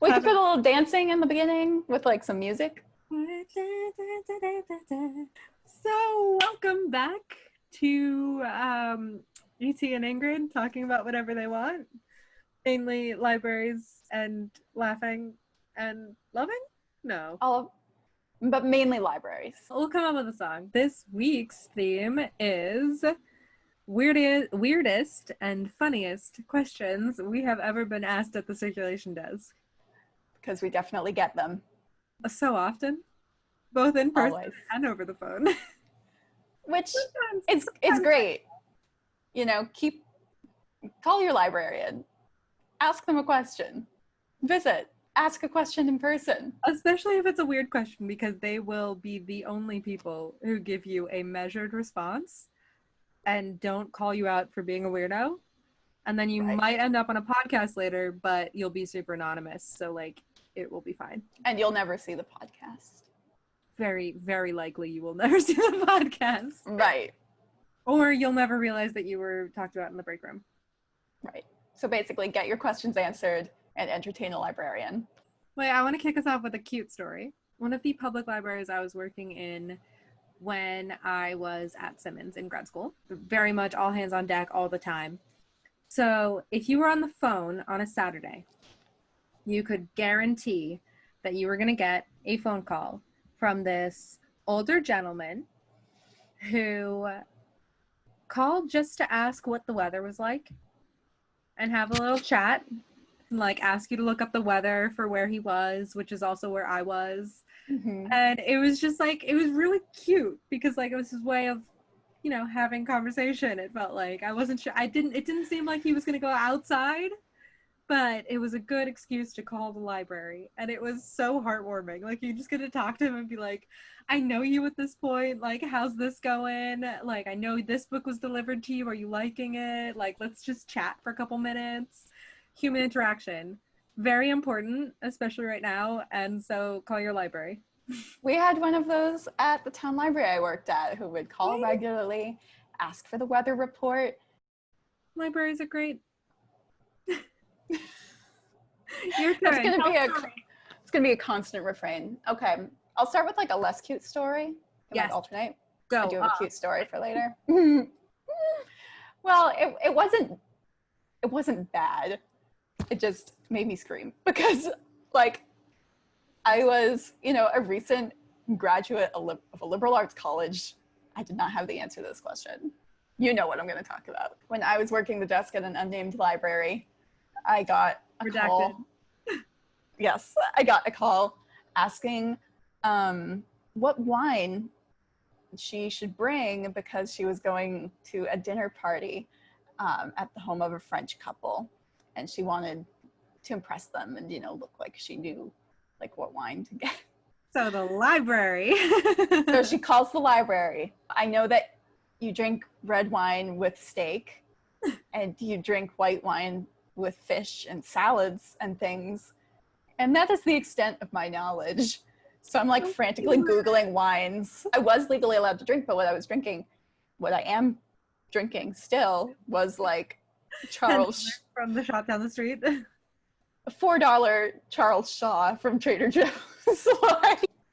We could put a little dancing in the beginning with like some music. So welcome back to E.T. and Ingrid talking about whatever they want. Mainly libraries and laughing and loving? No. But mainly libraries. We'll come up with a song. This week's theme is weirdest and funniest questions we have ever been asked at the circulation desk. Because we definitely get them. So often. Both in person Always. and over the phone. Which it's great. You know, call your librarian. Ask them a question. Visit. Ask a question in person. Especially if it's a weird question, because they will be the only people who give you a measured response and don't call you out for being a weirdo. And then you might end up on a podcast later, but you'll be super anonymous. So like, it will be fine. And you'll never see the podcast. Very, very likely you will never see the podcast. Right. Or you'll never realize that you were talked about in the break room. Right. So basically, get your questions answered and entertain a librarian. Wait, I want to kick us off with a cute story. One of the public libraries I was working in when I was at Simmons in grad school, very much all hands on deck all the time. So if you were on the phone on a Saturday, you could guarantee that you were going to get a phone call from this older gentleman who called just to ask what the weather was like and have a little chat and like ask you to look up the weather for where he was, which is also where I was. Mm-hmm. And it was just like, it was really cute because like it was his way of, you know, having conversation. It felt like I wasn't sure. It didn't seem like he was going to go outside, but it was a good excuse to call the library. And it was so heartwarming. Like, you just get to talk to him and be like, I know you at this point. Like, how's this going? Like, I know this book was delivered to you. Are you liking it? Like, let's just chat for a couple minutes. Human interaction. Very important, especially right now. And so call your library. We had one of those at the town library I worked at who would call regularly, ask for the weather report. Libraries are great. Your turn. It's gonna be a constant refrain. Okay, I'll start with like a less cute story. Yes. Alternate. Go. I do have a cute story for later. Well, it wasn't bad. It just made me scream because like I was, you know, a recent graduate of a liberal arts college. I did not have the answer to this question. You know what I'm going to talk about. When I was working the desk at an unnamed library, I got a call. Yes, I got a call asking what wine she should bring because she was going to a dinner party at the home of a French couple, and she wanted to impress them and, you know, look like she knew like what wine to get. So the library. So she calls the library. I know that you drink red wine with steak and you drink white wine with fish and salads and things. And that is the extent of my knowledge. So I'm like frantically Googling wines. I was legally allowed to drink, but what I am drinking still was like Charles from the shop down the street. $4 Charles Shaw from Trader Joe's.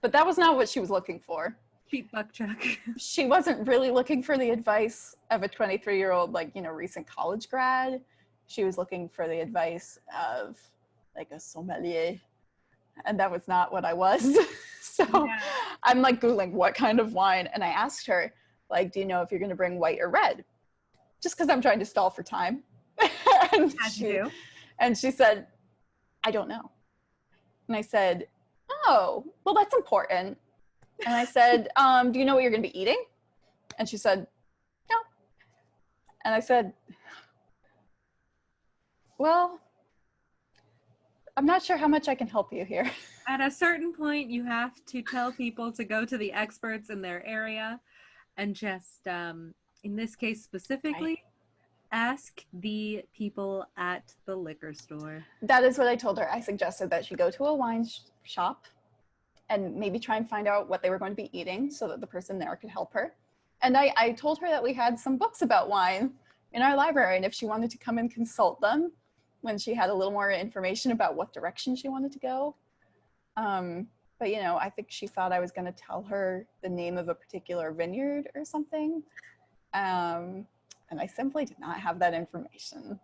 But that was not what she was looking for. Cheap buck chuck. She wasn't really looking for the advice of a 23-year-old, like, you know, recent college grad. She was looking for the advice of like a sommelier. And that was not what I was. So yeah. I'm like Googling what kind of wine. And I asked her, like, do you know if you're going to bring white or red? Just because I'm trying to stall for time. And she said, I don't know. And I said, oh, well, that's important. And I said, do you know what you're going to be eating? And she said, no. And I said, well, I'm not sure how much I can help you here. At a certain point, you have to tell people to go to the experts in their area and just, in this case specifically, ask the people at the liquor store. That is what I told her. I suggested that she go to a wine shop and maybe try and find out what they were going to be eating so that the person there could help her. And I told her that we had some books about wine in our library, and if she wanted to come and consult them, when she had a little more information about what direction she wanted to go. But you know, I think she thought I was going to tell her the name of a particular vineyard or something. And I simply did not have that information.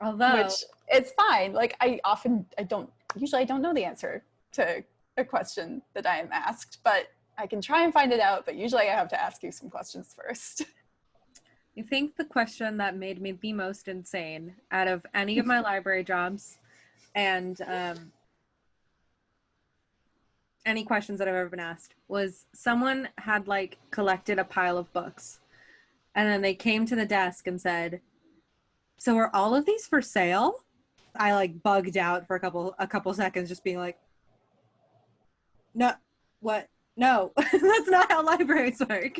Although, which it's fine. Like I don't know the answer to a question that I am asked, but I can try and find it out, but usually I have to ask you some questions first. I think the question that made me the most insane out of any of my library jobs and any questions that I've ever been asked was someone had like collected a pile of books and then they came to the desk and said, "So are all of these for sale?" I like bugged out for a couple seconds just being like, "No, what? No, that's not how libraries work."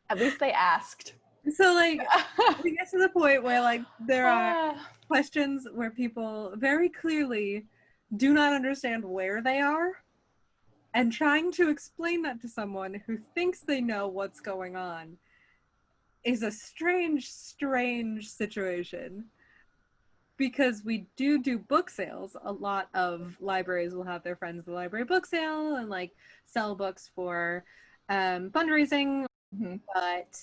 At least they asked. So like we get to the point where like there are questions where people very clearly do not understand where they are, and trying to explain that to someone who thinks they know what's going on is a strange situation. Because we do book sales. A lot of libraries will have their friends at the library book sale and like sell books for fundraising. Mm-hmm. But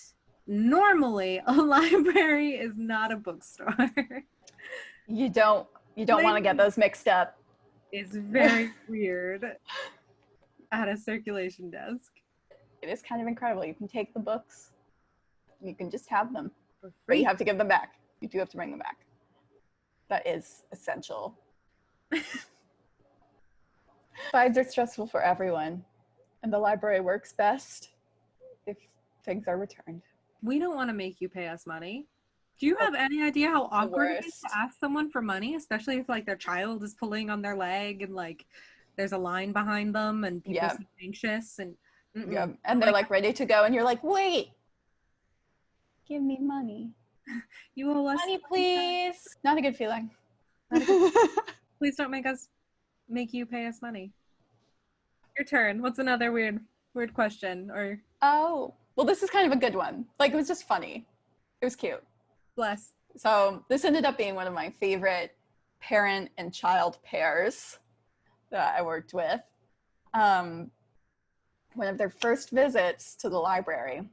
normally a library is not a bookstore. You don't want to get those mixed up. It's very weird at a circulation desk. It is kind of incredible. You can take the books, you can just have them, For but you free. have to give them back. You do have to bring them back. That is essential. Fines are stressful for everyone, and the library works best if things are returned. We don't want to make you pay us money. Do you have any idea how awkward it is worst. to ask someone for money, especially if like their child is pulling on their leg and like there's a line behind them and people seem anxious and yeah, and they're like ready to go, and you're like, wait, give me money. You owe us Money, please. Not a good feeling. Please don't make you pay us money. Your turn. What's another weird question? Or oh, well, this is kind of a good one. Like, it was just funny. It was cute. bless. So this ended up being one of my favorite parent and child pairs that I worked with. One of their first visits to the library,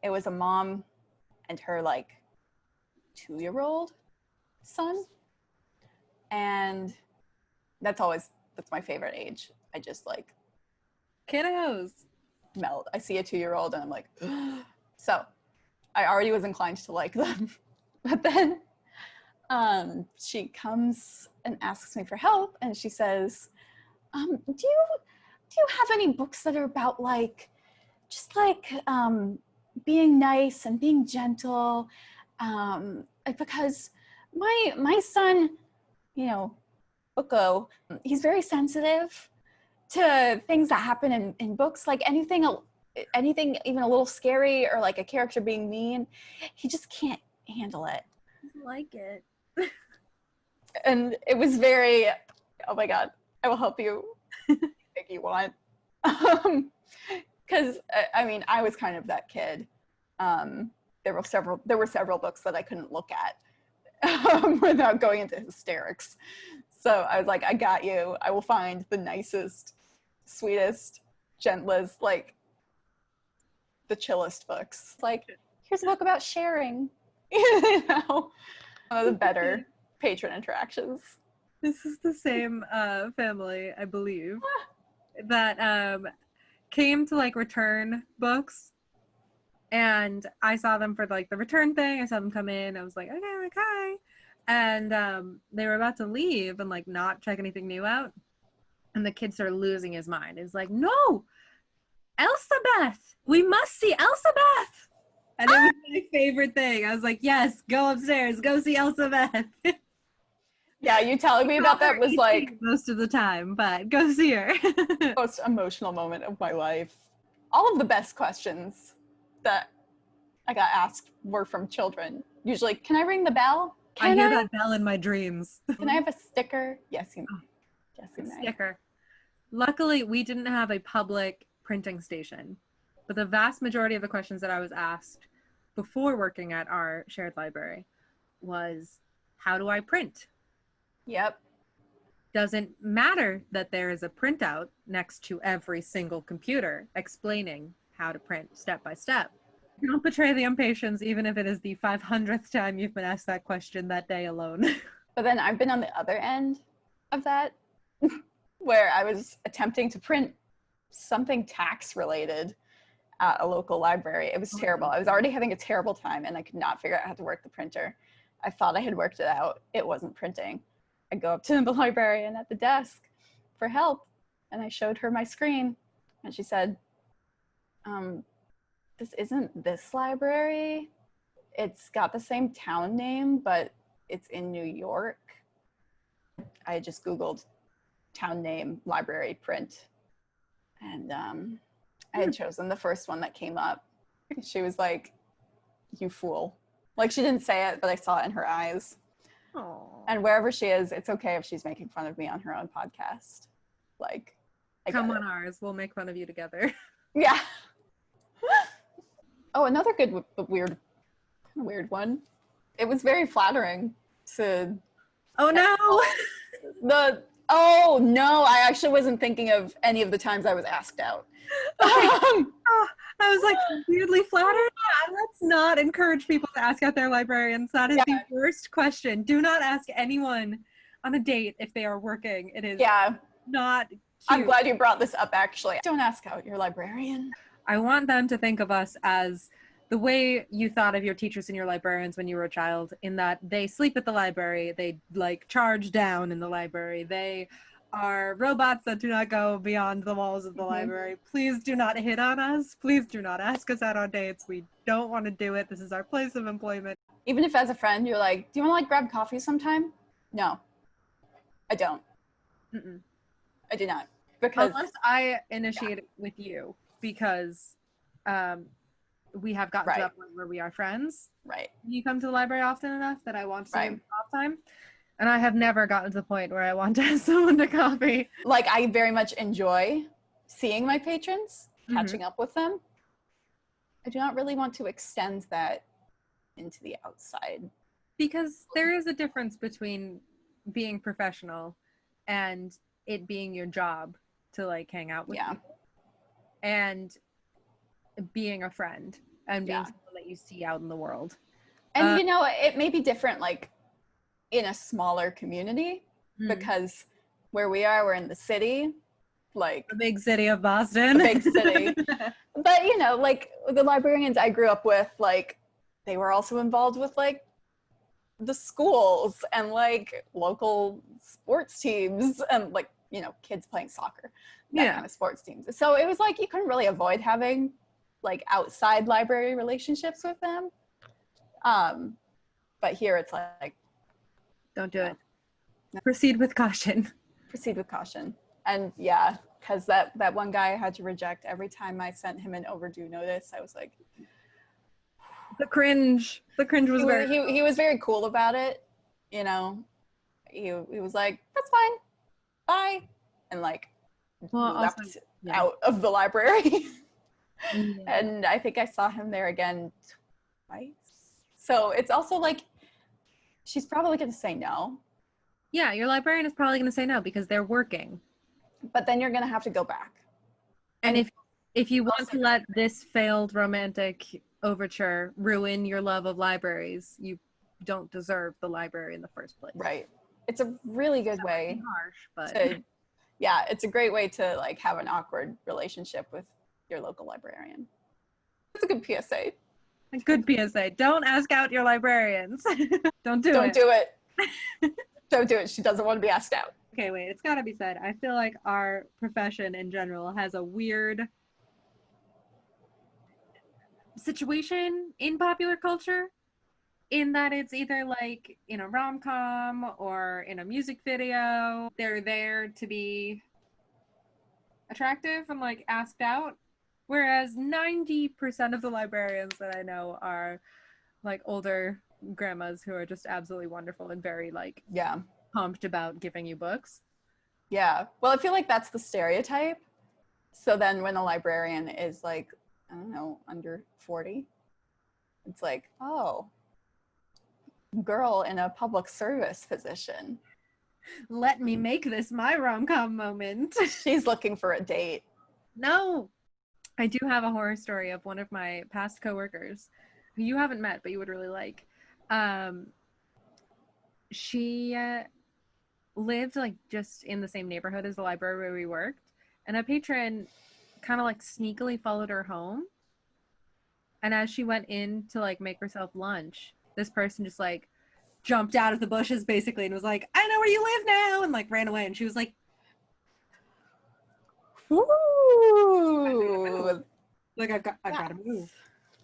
it was a mom and her like 2-year-old son. And that's my favorite age. I just like Kiddos. melt. I see a 2-year-old and I'm like, so I already was inclined to like them. But then she comes and asks me for help, and she says, do you have any books that are about like just like being nice and being gentle? Because my son, you know, Bucko, he's very sensitive to things that happen in books, like anything even a little scary or like a character being mean, he just can't handle it. Doesn't like it. And it was very, oh my God, I will help you if you want. Because I mean, I was kind of that kid. There were several books that I couldn't look at without going into hysterics. So I was like, I got you. I will find the nicest, sweetest, gentlest, like the chillest books. Like, here's a book about sharing. You know, one of the better patron interactions. This is the same family, I believe, that came to like return books, and I saw them for like the return thing. I saw them come in. I was like, okay, like hi, and they were about to leave and like not check anything new out, and the kid started losing his mind. It was like, no, Elsabeth, we must see Elsabeth. And it was my favorite thing. I was like, yes, go upstairs, go see Elsabeth. Yeah, you telling me about that was like most of the time, but go see her. most emotional moment of my life. All of the best questions that I got asked were from children. Usually, can I ring the bell? I hear that bell in my dreams. Can I have a sticker? Yes, you may. Yes, you may. Sticker. Luckily, we didn't have a public printing station, but the vast majority of the questions that I was asked before working at our shared library was, how do I print? Yep. Doesn't matter that there is a printout next to every single computer explaining how to print step by step. Don't betray the impatience, even if it is the 500th time you've been asked that question that day alone. But then I've been on the other end of that, where I was attempting to print something tax related at a local library. It was terrible. I was already having a terrible time and I could not figure out how to work the printer. I thought I had worked it out. It wasn't printing. I go up to the librarian at the desk for help and I showed her my screen and she said, this isn't this library. It's got the same town name, but it's in New York. I just Googled town name, library, print. And I had chosen the first one that came up. She was like, you fool. Like, she didn't say it, but I saw it in her eyes. Aww. And wherever she is, it's okay if she's making fun of me on her own podcast. Like, come on ours. We'll make fun of you together. Yeah. Oh, another good, but weird one. It was very flattering to... Oh, no! Oh, no, I actually wasn't thinking of any of the times I was asked out. I was like, weirdly flattered? Yeah, let's not encourage people to ask out their librarians. That is the worst question. Do not ask anyone on a date if they are working. It is not cute. I'm glad you brought this up, actually. Don't ask out your librarian. I want them to think of us as the way you thought of your teachers and your librarians when you were a child, in that they sleep at the library, they like charge down in the library, they are robots that do not go beyond the walls of the library. Please do not hit on us. Please do not ask us out on dates. We don't want to do it. This is our place of employment. Even if as a friend you're like, do you want to like grab coffee sometime? No, I don't. I do not. Because unless I initiate it with you, because we have gotten to that point where we are friends. Right. You come to the library often enough that I want to see you off time. And I have never gotten to the point where I want to ask someone to coffee. Like, I very much enjoy seeing my patrons, catching up with them. I do not really want to extend that into the outside. Because there is a difference between being professional and it being your job to like hang out with people. And being a friend and being someone that you see out in the world. And you know, it may be different like in a smaller community because where we are, we're in the city, like the big city of Boston. The big city. But you know, like the librarians I grew up with, like they were also involved with like the schools and like local sports teams and like, you know, kids playing soccer, that kind of sports teams. So it was like you couldn't really avoid having like outside library relationships with them. But here it's like, don't do it. Proceed with caution. Proceed with caution. And yeah, because that one guy I had to reject every time I sent him an overdue notice. I was like, the cringe was he was very cool about it, you know. He was like, that's fine, bye, and like left out of the library. And I think I saw him there again twice. So it's also like, she's probably going to say no. Yeah, your librarian is probably going to say no because they're working. But then you're going to have to go back. And if you want to let this failed romantic overture ruin your love of libraries, you don't deserve the library in the first place. Right. It's a really good way. Harsh, but it's a great way to like have an awkward relationship with your local librarian. It's a good PSA. A good PSA. Don't ask out your librarians. Don't do it. Don't do it. She doesn't want to be asked out. Okay, wait. It's got to be said. I feel like our profession in general has a weird situation in popular culture, in that it's either like in a rom-com or in a music video. They're there to be attractive and like asked out. Whereas 90% of the librarians that I know are like older grandmas who are just absolutely wonderful and very like pumped about giving you books. Yeah. Well, I feel like that's the stereotype. So then when a librarian is like, I don't know, under 40, it's like, oh, girl in a public service position. Let me make this my rom-com moment. She's looking for a date. No. I do have a horror story of one of my past coworkers who you haven't met, but you would really like. She lived like just in the same neighborhood as the library where we worked, and a patron kind of like sneakily followed her home. And as she went in to like make herself lunch, this person just like jumped out of the bushes basically and was like, I know where you live now, and like ran away. And she was like, Ooh. like I've got to move.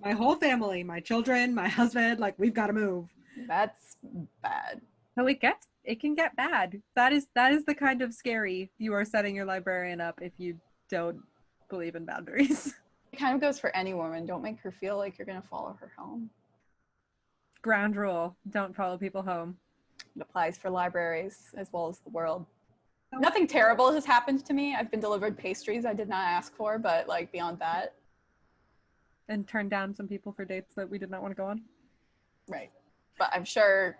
My whole family, my children, my husband, like we've got to move. That's bad. So it can get bad. That is the kind of scary you are setting your librarian up if you don't believe in boundaries. It kind of goes for any woman. Don't make her feel like you're going to follow her home. Ground rule, don't follow people home. It applies for libraries as well as the world. Nothing terrible has happened to me. I've been delivered pastries I did not ask for, but like beyond that. And turned down some people for dates that we did not want to go on. Right. But I'm sure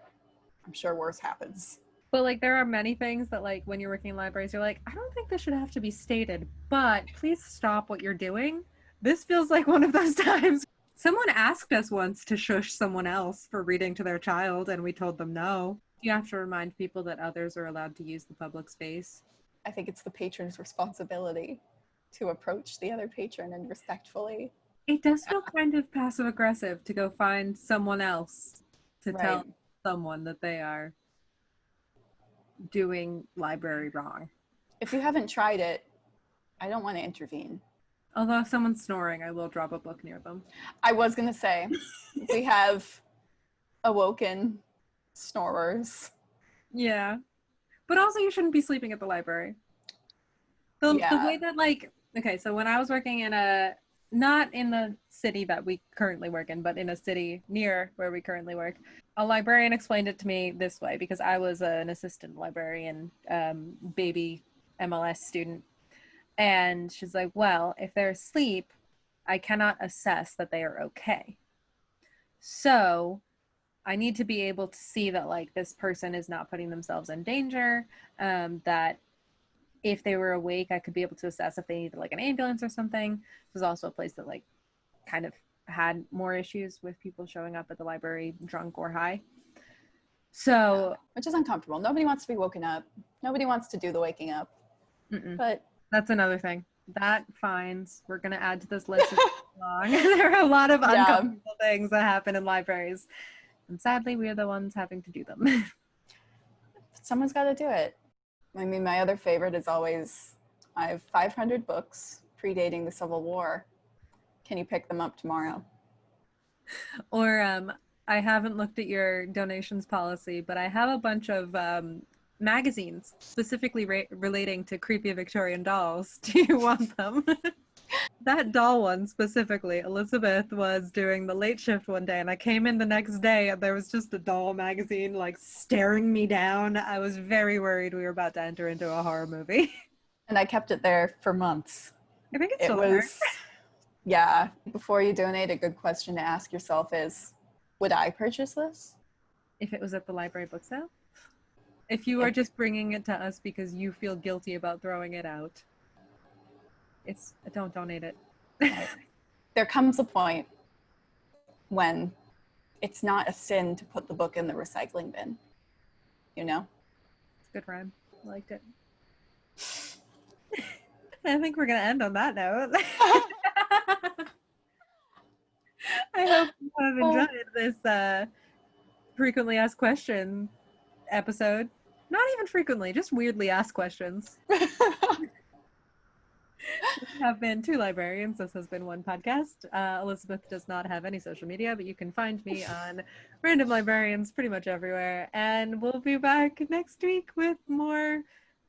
worse happens. But like there are many things that like when you're working in libraries, you're like, I don't think this should have to be stated, but please stop what you're doing. This feels like one of those times. Someone asked us once to shush someone else for reading to their child, and we told them no. You have to remind people that others are allowed to use the public space. I think it's the patron's responsibility to approach the other patron and respectfully. It does feel kind of passive-aggressive to go find someone else to tell someone that they are doing library wrong. If you haven't tried it, I don't want to intervene. Although if someone's snoring, I will drop a book near them. I was going to say, we have awoken snorers. Yeah. But also you shouldn't be sleeping at the library. The way that like, okay, so when I was working in not in the city that we currently work in, but in a city near where we currently work, a librarian explained it to me this way because I was an assistant librarian, baby MLS student. And she's like, well, if they're asleep, I cannot assess that they are okay. So I need to be able to see that like this person is not putting themselves in danger, that if they were awake, I could be able to assess if they needed like an ambulance or something. It was also a place that like kind of had more issues with people showing up at the library drunk or high. So, which is uncomfortable. Nobody wants to be woken up. Nobody wants to do the waking up. But that's another thing. That fines. We're going to add to this list. Long. There are a lot of uncomfortable things that happen in libraries. And sadly, we are the ones having to do them. Someone's got to do it. I mean, my other favorite is always, I have 500 books predating the Civil War. Can you pick them up tomorrow? Or I haven't looked at your donations policy, but I have a bunch of magazines specifically relating to creepy Victorian dolls. Do you want them? That doll one specifically, Elizabeth was doing the late shift one day and I came in the next day and there was just a doll magazine like staring me down. I was very worried we were about to enter into a horror movie. And I kept it there for months. I think it's still there. Yeah. Before you donate, a good question to ask yourself is, would I purchase this? If it was at the library book sale? If you are just bringing it to us because you feel guilty about throwing it out, don't donate it. There comes a point when it's not a sin to put the book in the recycling bin, you know? It's a good rhyme. I liked it. I think we're going to end on that note. I hope you have enjoyed this frequently asked question episode. Not even frequently, just weirdly asked questions. We have been two librarians. This has been one podcast. Elizabeth does not have any social media, but you can find me on Random Librarians pretty much everywhere. And we'll be back next week with more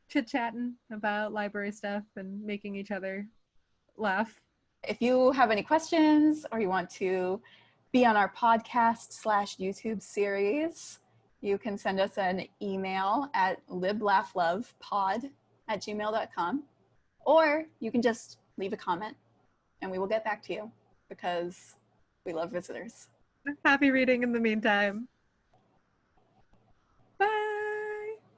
chit-chatting about library stuff and making each other laugh. If you have any questions or you want to be on our podcast/YouTube series, you can send us an email at liblaughlovepod@gmail.com. Or you can just leave a comment and we will get back to you because we love visitors. Happy reading in the meantime.